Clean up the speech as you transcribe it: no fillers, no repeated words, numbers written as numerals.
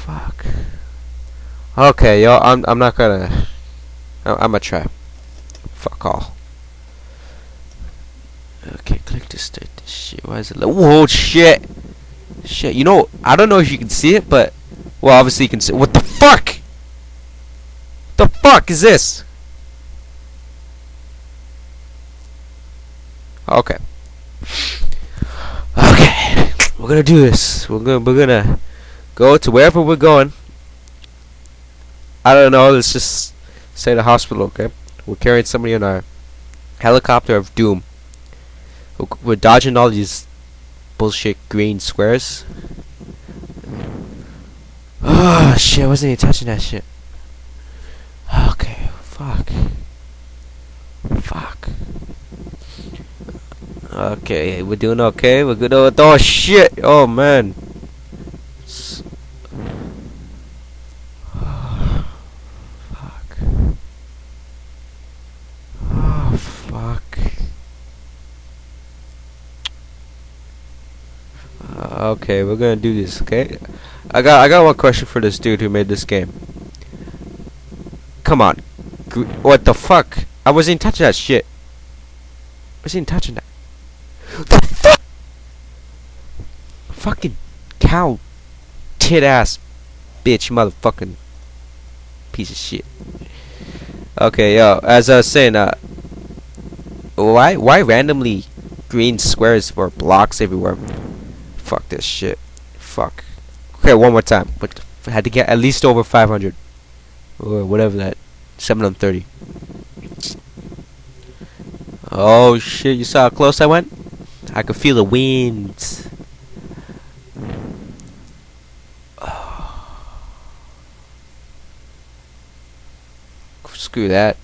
Fuck. Okay, yo, I'm not gonna. I'm gonna try. Fuck all. Okay, click to start this shit. Why is it? Whoa, shit. Shit. You know, I don't know if you can see it, but well, obviously you can see. What the fuck? The fuck is this? Okay. Okay. We're gonna do this. We're gonna go to wherever we're going. I don't know. Let's just say the hospital. Okay. We're carrying somebody in our helicopter of doom. We're dodging all these bullshit green squares. Oh shit! I wasn't even touching that shit. Okay. Fuck. Fuck. Okay, we're doing okay. We're good. Oh shit! Oh man. Fuck. Oh fuck. Okay, we're gonna do this. Okay. I got one question for this dude who made this game. Come on. What the fuck? I wasn't even touching that shit. I wasn't even touching that. The fuck? Fucking cow tit ass bitch motherfucking piece of shit. Okay, yo, as I was saying, why randomly green squares or blocks everywhere? Fuck this shit. Fuck. Okay, one more time. But had to get at least over 500 or whatever that 730. Oh shit! You saw how close I went? I could feel the wind. Screw that.